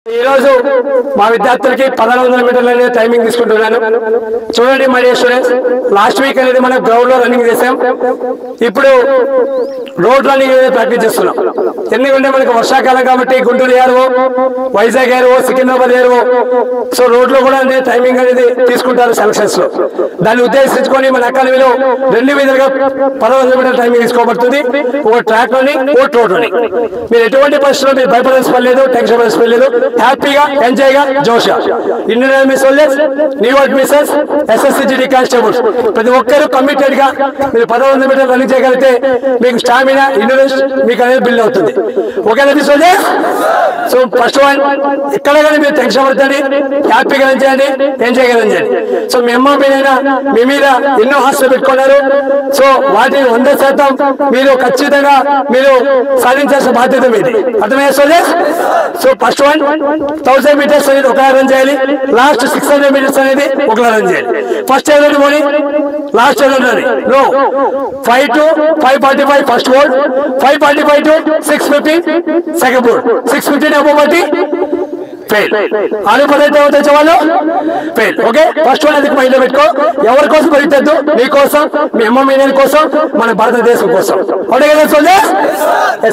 ఈ రోజు మా విద్యార్థులకి 1100 మీటర్ల టైమింగ్ తీసుకుంటున్నాను. చూడండి my dear students, last week అనేది మనం గ్రౌండ్ లో రన్నింగ్ చేసాం. ఇప్పుడు రోడ్ రన్నింగ్ అనేది ప్రాక్టీస్ చేస్తున్నాం. ఎందుకంటే మనకు వర్షాకాలం కాబట్టి గుంటూరు ఏరువో, వైజాగ్ ఏరువో, సికింద్రాబాద్ ఏరువో, సో రోడ్ లో కూడా టైమింగ్ అనేది తీసుకుంటారు సెలక్షన్స్ లో. దాన్ని ఉద్దేశించుకొని మన అకాడమీలో 2 విధాలుగా 1100 మీటర్ల టైమింగ్ తీసుకోబడుతుంది. ఒక ట్రాక్ రన్నింగ్, ఒక రోడ్ రన్నింగ్. మీరు ఎటువంటి పరిస్థితుల్లో మీరు భయపడాల్సిన పని లేదు, టెన్షన్ పడాల్సిన పని లేదు. హ్యాపీగా ఎంజాయ్ గా జోషా. ఇండియన్ ఆర్మీ సోల్జర్స్, న్యూయార్క్ మిసెస్, ఎస్ఎస్సిజిడి కానిస్టేబుల్స్ ప్రతి ఒక్కరు కమిటెడ్ గా మీరు 1100 మీటర్లు రన్నింగ్ చేయగలిగితే మీకు స్టామినా, ఇండోరెన్స్ మీకు అనేది బిల్డ్ అవుతుంది. ఓకేనా సోల్జర్స్? సో ఫస్ట్ వన్, ఎక్కడ కానీ మీరు టెన్షన్ పడుతుంది, హ్యాపీగా ఎంజాయ్ గా ఎంజాయ్. సో మీ అమ్మ మీరైనా మీ మీద ఎన్నో ఆశలు పెట్టుకున్నారు. సో వాటిని 100% మీరు ఖచ్చితంగా మీరు సాధించాల్సిన బాధ్యత మీది. అర్థమయ్యే soldiers? So first one 1000 meters అనేది ఒకలా రన్ చేయాలి. లాస్ట్ 600 మీటర్స్ అనేది ఒకలా రన్ చేయాలి. ఫస్ట్ ఏదండి మోని, లాస్ట్ ఏదండి no. 5 to 5:45 first board, 5:45 to 6:50 second board. 6:50 అవ్వబట్టి ఫెయిల్. 6:15 అవుతాయి వాళ్ళు ఫెయిల్. ఓకే, ఫస్ట్ వన్ అది మైండ్ లో పెట్టుకో. ఎవరి కోసం పరిగెత్తద్దు, నీ కోసం, మీ అమ్మ మీ కోసం, మన భారతదేశం కోసం. ఓకే కదా సోల్జర్స్?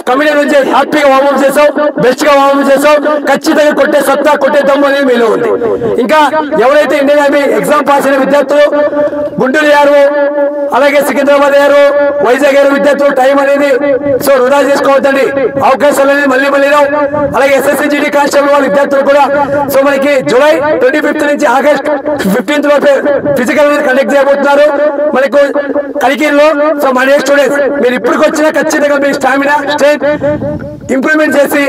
కమిటీ నుంచి హ్యాపీగా వార్మప్ చేసావు, బెస్ట్ గా వార్మప్ చేసావు. ఖచ్చితంగా కొట్టే సత్తా, కొట్టే దమ్ము అనేది మీలో ఉంది. ఇంకా ఎవరైతే ఇండియన్ ఆర్మీ ఎగ్జామ్ పాస్ అయిన విద్యార్థులు, గుంటూరు ఏరువో, అలాగే సికింద్రాబాద్ ఏరువో, వైజాగ్ ఏరువో విద్యార్థులు టైం అనేది సో వృధా చేసుకోవద్దండి. అవకాశాలు అనేది మళ్ళీ రావు. అలాగే ఎస్ఎస్సిజిడి కానిస్టేబుల్ వాళ్ళ విద్యార్థులు కూడా సో మనకి జూలై 25 నుంచి ఆగస్ట్ 15 వరకు ఫిజికల్ కండక్ట్ చేయబోతున్నారు మనకు కలికిరిలో. సో మన స్టూడెంట్స్ మీరు ఇప్పటికి వచ్చినా ఖచ్చితంగా మీ స్టామినా, స్ట్రెంత్ ఇంప్రూవ్మెంట్ చేసి,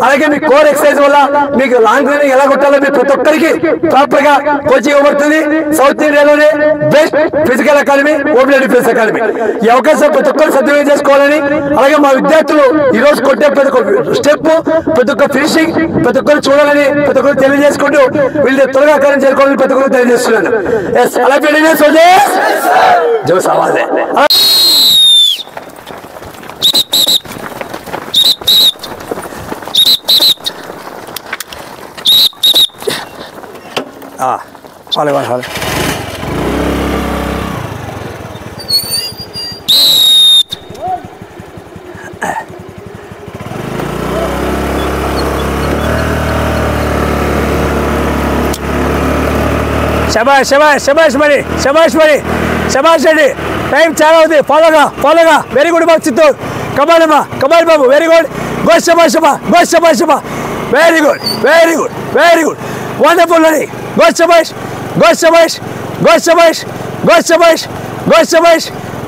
అలాగే మీ కోర్ ఎక్సర్సైజ్ వల్ల మీకు లాంగ్ రన్నింగ్ ఎలా కొట్టాలో మీరు ప్రతి ఒక్కరికి ప్రాపర్ గా కోచింగ్ ఇవ్వబడుతుంది. సౌత్ ఇండియాలోనే best physical academy open defence academy. ఈ అవకాశం ప్రతి ఒక్కరు సద్వినియోగం చేసుకోవాలని, అలాగే మా విద్యార్థులు ఈ రోజు కొట్టే ప్రతి ఒక్క స్టెప్, ప్రతి ఒక్క ఫినిషింగ్ ప్రతి ఒక్కరు చూడాలని ప్రతి ఒక్కరు తెలియజేసుకుంటూ వీళ్ళు త్వరగా కార్యం చేరుకోవాలని ప్రతి ఒక్కరు తెలియజేస్తున్నాను. అలా పెళ్ళిన సోల్జర్స్ జోస్ ఆవాజ్ follow. శబాష్ రెడ్డి. టైం చాలా అవుతుంది. ఫాలోగా వెరీ గుడ్ బాబు చిత్తూరు. కమాల్ బాబు వెరీ గుడ్. గో శబాష్ వెరీ గుడ్ వండర్ఫుల్ అని. గో శబాష్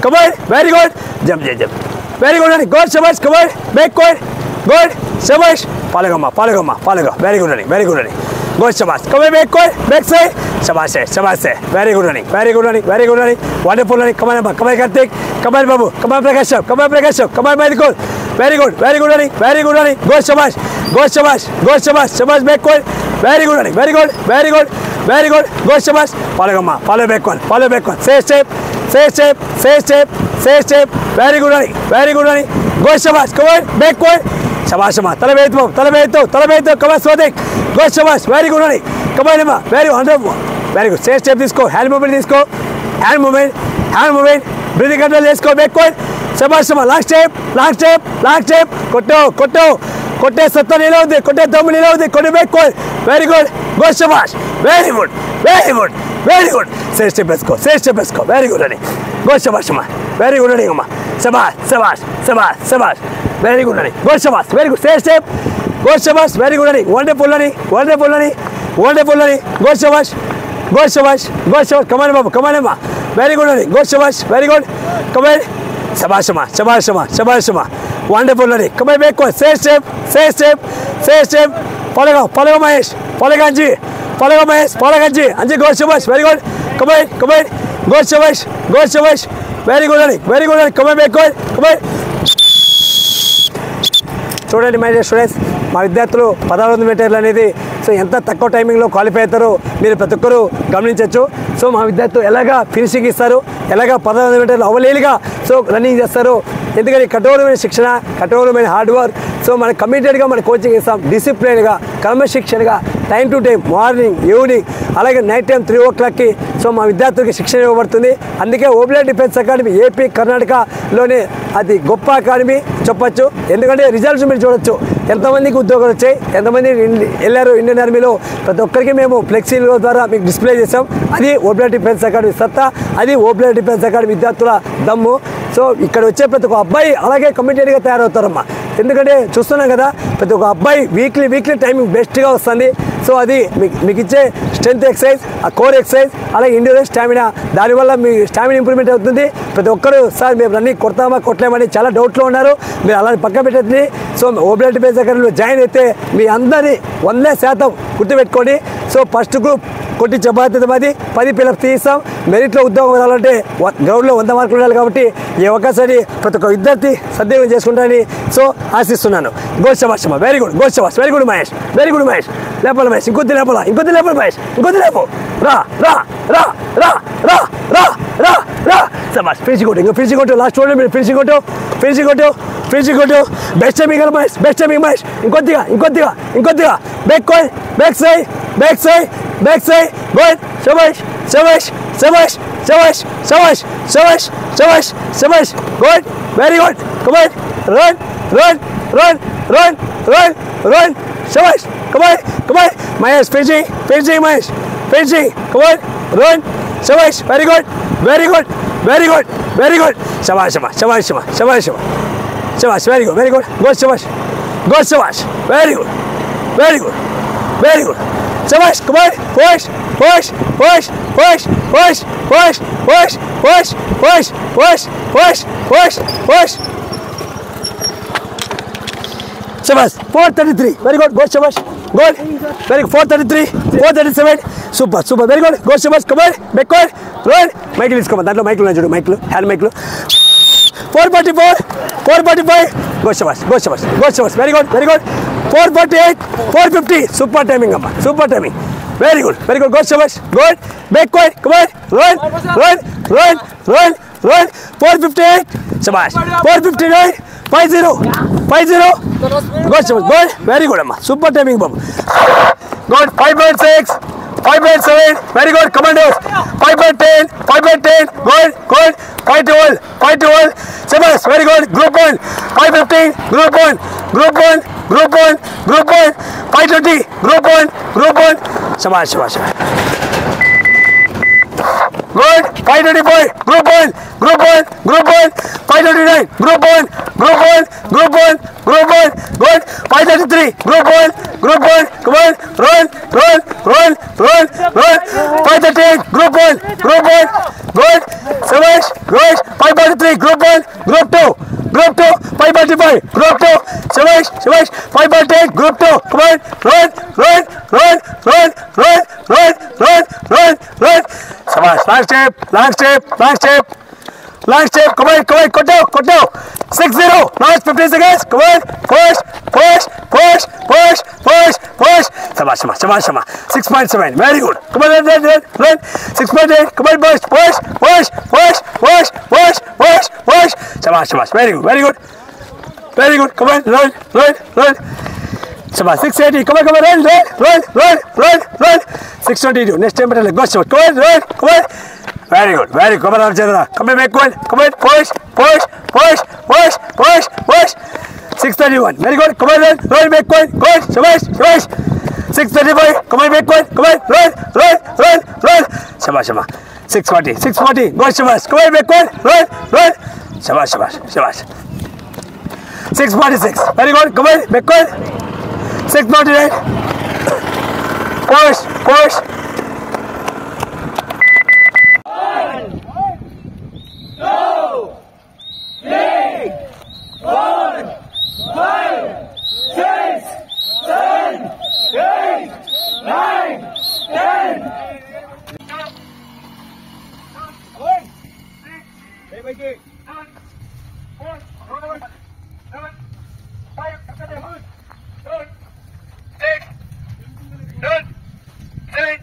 కమాల్ very good. Jump very good అని. గో శబాష్ కమాల్ బ్యాక్ గుడ్ శబాష్. ఫాలోగా వెరీ గుడ్ అని. Go Shabas. Come on, back side. Shabas. Very good running. Wonderful running. Come on, Karthik. Come on, Babu. Come on, Prakash. Come on, Michael. Very good running. Go Shabas. Shabas backward. Very good running. Very good. Go Shabas. Follow back one. Say step. Very good running. Go Shabas. Come on, backward. Shabas. Talabeto. Come on, Swadik. Go Shabas. Very good running. Come on, Emma. Very wonderful. Very good. Say step this go. Hand movement. Breathing control. Let's go backward. Shabas. Long step. Kotto. Kotte satta nila undi. Kotte damu nila undi. Kotte backward. Very good. Go Shabas. Very good. Say step let's go. Very good running. Go Shabas. Very good running, Emma. Shabas. Very good running. Go Shabas. Very good. Say step. Go Shabas. Very good running. Wonderful running. Go Shabas. Come on, Babu. Come on, Emma. Very good running. Go Shabas. Very good. Come on. Shabas. Wonderful running. Come on, backward. Say step. Follow Mahesh. Follow Ganji. Anji, go Shabas. Very good. Come on. Go Shabas. Very good running. Come on, backward. Come on. చూడండి my dear students, మా విద్యార్థులు 1100 మీటర్లు అనేది so ఎంత తక్కువ టైమింగ్లో qualify అవుతారో మీరు ప్రతి ఒక్కరు గమనించవచ్చు. సో మా విద్యార్థులు ఎలాగా ఫినిషింగ్ ఇస్తారు, ఎలాగా 1100 మీటర్లు అవలీలుగా సో రన్నింగ్ చేస్తారు. ఎందుకంటే కఠోరమైన శిక్షణ, కఠోరమైన హార్డ్ వర్క్, సో మన కమిటెడ్గా మన కోచింగ్ ఇస్తాం, డిసిప్లిన్గా క్రమశిక్షణగా time to time morning evening అలాగే నైట్ టైం 3 o'clockకి సో మా విద్యార్థులకి శిక్షణ ఇవ్వబడుతుంది. అందుకే ఓబ్లేడ్ డిఫెన్స్ అకాడమీ ఏపీ కర్ణాటకలోనే అది గొప్ప అకాడమీ చెప్పచ్చు. ఎందుకంటే రిజల్ట్స్ మీరు చూడొచ్చు, ఎంతమందికి ఉద్యోగాలు వచ్చాయి, ఎంతమంది వెళ్ళారు ఇండియన్ ఆర్మీలో, ప్రతి ఒక్కరికి మేము ఫ్లెక్సీల ద్వారా మీకు డిస్ప్లే చేసాం. అది ఓబ్లేడ్ డిఫెన్స్ అకాడమీ సత్తా, అది ఓబ్లేడ్ డిఫెన్స్ అకాడమీ విద్యార్థుల దమ్ము. సో ఇక్కడ వచ్చే ప్రతి ఒక్క అబ్బాయి అలాగే కమిటెడ్గా తయారవుతారమ్మా. ఎందుకంటే చూస్తున్నాం కదా, ప్రతి ఒక్క అబ్బాయి వీక్లీ టైమింగ్ బెస్ట్గా వస్తుంది. సో అది మీకు ఇచ్చే స్ట్రెంత్ ఎక్సర్సైజ్, ఆ కోర్ ఎక్సర్సైజ్, అలాగే ఇండివిజువల్ స్టామినా, దానివల్ల మీ స్టామినా ఇంప్రూవ్మెంట్ అవుతుంది. ప్రతి ఒక్కరు సార్ మేము రన్నింగ్ కొడతామా కొట్టలేమని చాలా డౌట్లో ఉన్నారు, మీరు అలా పక్క పెట్టేది. సో ఓబ్లేడ్ డిఫెన్స్ అకాడమీలో జాయిన్ అయితే మీ అందరినీ 100% గుర్తుపెట్టుకోండి. సో ఫస్ట్ గ్రూప్ కొట్టించే బాధ్యత మాది, 10 పిల్లర్స్ తీస్తాం. మెరిట్లో ఉద్యోగం రావాలంటే గ్రౌండ్లో 100 మార్కులు ఉండాలి. కాబట్టి ఈ అవకాశాన్ని ప్రతి ఒక్క విద్యార్థి సద్వినియోగం చేసుకుంటానని సో ఆశిస్తున్నాను. గోషవాషమా, వెరీ గుడ్ గోషవాష్, very good Mahesh, very good Mahesh. లేపాలి మహేష్, ఇంకొద్ది లేపాలి మహేష్, ఇంకొద్ది లేపు. రా రా రా రా రా రా రా రా సబాష్. ఫినిషింగ్ కొట్టు, ఇంకా ఫినిషింగ్ కొట్టు, లాస్ట్ 2 మీరు ఫినిషింగ్ కొట్టు. బెస్ట్ టైమింగ్ కదా మహేష్, బెస్ట్ టైమింగ్ మహేష్. ఇంకొద్దిగా బ్యాక్ సైడ్ గోల్. శబాష్ good, very good. Come on run శబాష్. కమాన్ మహేష్, ఫినిషింగ్ మహేష్, కమాన్ రన్ శబాష్. వెరీ గుడ్ శబాష్. వెరీ గుడ్ గోల్ శబాష్. వెరీ గుడ్ శబాష్. కమాన్ push శబాష్. 433 వెరీ గుడ్ గోల్ శబాష్. Goal very good. 437 super very good goal శబాష్. కమాన్ బ్యాక్వర్డ్ రన్. మైకిల్ తీసుకోమా, దాంట్లో మైకిల్ ఉన్నాయి చూడు, హ్యాండ్ మైకిల్. 445 గోల్ శబాష్. వెరీ గుడ్ 448 450 సూపర్ టైమింగ్ అమ్మా, super timing. Very good goal శబాష్. గుడ్ బ్యాక్వర్డ్ కమాన్ రన్ 458 శబాష్. 459 50 గోల్ శబాష్. గోల్ వెరీ గుడ్ అమ్మా, సూపర్ టైమింగ్ బాబు. Good 5.6 5.7 very good commandos. 5.10 goal 512 శబాష్. Very good group 1 515 group 1 520 group 1 శబాష్. Good 525 group 1 529 group 1 good 533 group 1 come on run 538 group 1 good శబాష్. 543 group 1 group 2 545 group 2 శబాష్. 548 group 2 come on run శబాష్. Last step come on కొట్టు 60 last 50 seconds come on push శబాష్. 6.7 very good come on run 6.8 come on push శబాష్. Very good come on run శబాష్. 680 come on run 622 next time పెట్టాలి. Go శబాష్. Come on very good come on Ramachandra. Come on backward come on push 631 very good come on run backward good శబాష్. 635 కమాన్ backward come on run శబాష్. 640 good శబాష్. కమాన్ backward run శబాష్. 646 very good come on backward 649 push Good.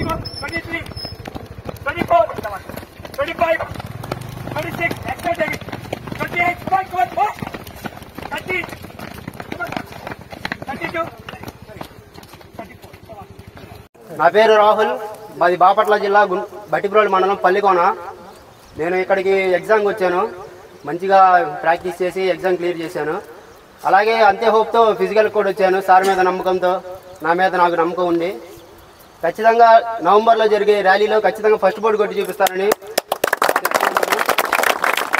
Very good. 23, 24, 25, 26. Extra take it. 28. Come on, more. 30. Come on. 32. 34. నా పేరు రాహుల్, మాది బాపట్ల జిల్లా బట్టిప్రోలు మండలం పల్లికోన. నేను ఇక్కడికి ఎగ్జామ్కి వచ్చాను. మంచిగా ప్రాక్టీస్ చేసి ఎగ్జామ్ క్లియర్ చేశాను. అలాగే అంతే హోప్తో ఫిజికల్ కూడా వచ్చాను. సార్ మీద నమ్మకంతో, నా మీద నాకు నమ్మకం ఉంది. ఖచ్చితంగా నవంబర్లో జరిగే ర్యాలీలో ఖచ్చితంగా ఫస్ట్ బోర్డు కొట్టి చూపిస్తానని.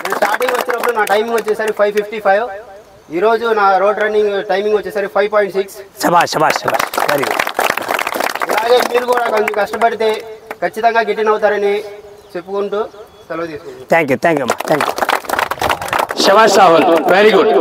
నేను స్టార్టింగ్ వచ్చినప్పుడు నా టైమింగ్ వచ్చేసరికి 5:55. ఈరోజు నా రోడ్ రన్నింగ్ టైమింగ్ వచ్చేసరికి 5.6. Very good. అలాగే మీరు కూడా కొంచెం కష్టపడితే ఖచ్చితంగా గిట్టిన అవుతారని చెప్పుకుంటూ సెలవు తీసుకుంటాను. థ్యాంక్ యూ అమ్మా, థ్యాంక్ యూ. శభాష్ Rahul, very good.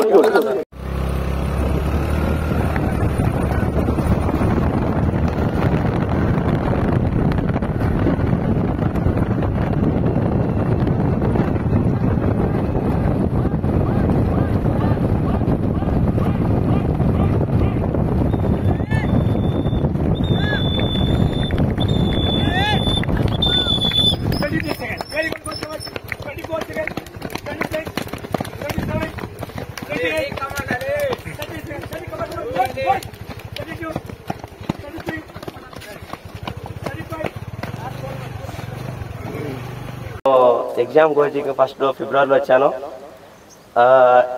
Exam coaching first ఫిబ్రవరిలో వచ్చాను.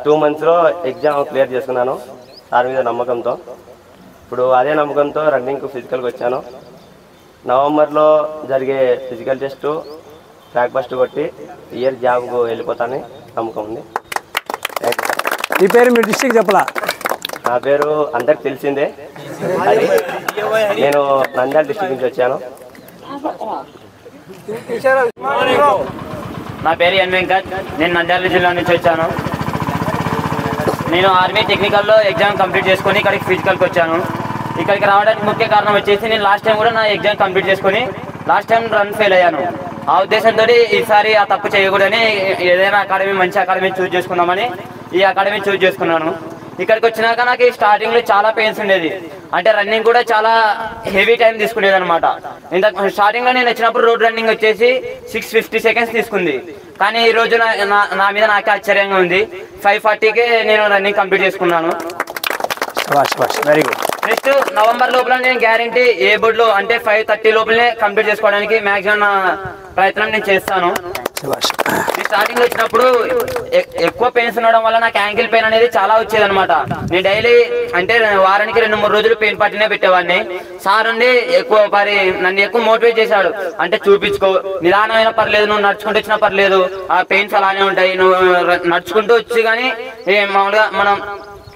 2 monthsలో ఎగ్జామ్ క్లియర్ చేసుకున్నాను సార్ మీద నమ్మకంతో. ఇప్పుడు అదే నమ్మకంతో రన్నింగ్ ఫిజికల్కి వచ్చాను. నవంబర్లో జరిగే ఫిజికల్ టెస్ట్ ట్రాక్ ఫస్ట్ కొట్టి ఇయర్ జాబ్కు వెళ్ళిపోతానని నమ్మకం ఉంది. మీ పేరు, మీ డిస్ట్రిక్ట్ చెప్పలా? నా పేరు అందరికి తెలిసిందే, అది నేను నంద్యాల డిస్ట్రిక్ట్ నుంచి వచ్చాను. నా పేరు ఎన్ వెంకట్, నేను నంద్యాల జిల్లా నుంచి వచ్చాను. నేను ఆర్మీ టెక్నికల్లో ఎగ్జామ్ కంప్లీట్ చేసుకొని ఇక్కడికి ఫిజికల్కి వచ్చాను. ఇక్కడికి రావడానికి ముఖ్య కారణం వచ్చేసి నేను లాస్ట్ టైం కూడా నా ఎగ్జామ్ కంప్లీట్ చేసుకొని లాస్ట్ టైం రన్ ఫెయిల్ అయ్యాను. ఆ ఉద్దేశంతో ఈసారి ఆ తప్పు చేయకూడదని ఏదైనా అకాడమీ, మంచి అకాడమీ చూజ్ చేసుకుందామని ఈ అకాడమీ చూజ్ చేసుకున్నాను. ఇక్కడికి వచ్చినాక నాకు స్టార్టింగ్లో చాలా పెయిన్స్ ఉండేది. అంటే రన్నింగ్ కూడా చాలా హెవీ టైం తీసుకునేది అనమాట. స్టార్టింగ్లో నేను వచ్చినప్పుడు రోడ్ రన్నింగ్ వచ్చేసి 6:50 seconds తీసుకుంది. కానీ ఈ రోజు నా మీద నాకే ఆశ్చర్యంగా ఉంది. 5:40కే నేను రన్నింగ్ కంప్లీట్ చేసుకున్నాను. Very good. నెక్స్ట్ నవంబర్ లోపల నేను గ్యారంటీ ఏ బోర్డులో అంటే 5:30 లోపలనే కంప్లీట్ చేసుకోవడానికి మ్యాక్సిమం నా ప్రయత్నం నేను చేస్తాను. స్టార్టింగ్ లో వచ్చినప్పుడు ఎక్కువ పెయిన్స్ ఉండడం వల్ల నాకు యాంకిల్ పెయిన్ అనేది చాలా వచ్చేది అనమాట. నేను డైలీ అంటే వారానికి 2-3 రోజులు పెయిన్ పట్టినే పెట్టేవాడిని. సార్ ఉండి నన్ను ఎక్కువ మోటివేట్ చేశాడు. అంటే చూపించుకో, నిదానమైన పర్లేదు, నువ్వు నడుచుకుంటూ వచ్చినా పర్లేదు, ఆ పెయిన్స్ అలానే ఉంటాయి, నువ్వు నడుచుకుంటూ వచ్చి కానీ మామూలుగా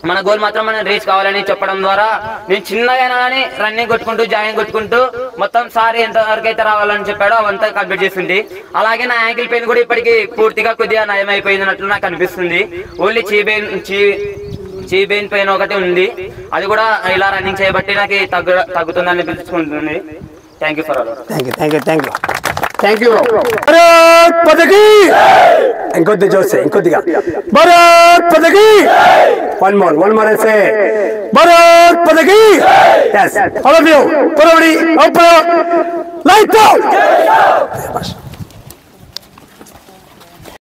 మన గోల్ మాత్రం మనం రీచ్ కావాలని చెప్పడం ద్వారా నేను చిన్నగా కానీ రన్నింగ్ కొట్టుకుంటూ జాగింగ్ కొట్టుకుంటూ మొత్తం సార్ ఎంత వరకు అయితే రావాలని చెప్పాడో అవంతా కంప్లీట్ చేస్తుంది. అలాగే నా యాంకిల్ పెయిన్ కూడా ఇప్పటికి పూర్తిగా కొద్దిగా నయం అయిపోయిందన్నట్లు నాకు అనిపిస్తుంది. ఓన్లీ చీ బెయిన్ పెయిన్ ఒకటి ఉంది, అది కూడా ఇలా రన్నింగ్ చేయబట్టి నాకు తగ్గుతుందని అనిపించుకుంటుంది. Thank you for all. Thank you. Bharat మాతాకి ఇంకొద్ది జోసే, ఇంకొద్దిగా భారత్ మాతాకి. One more I say Bharat మాతాకి. yes all of you, put on the light out.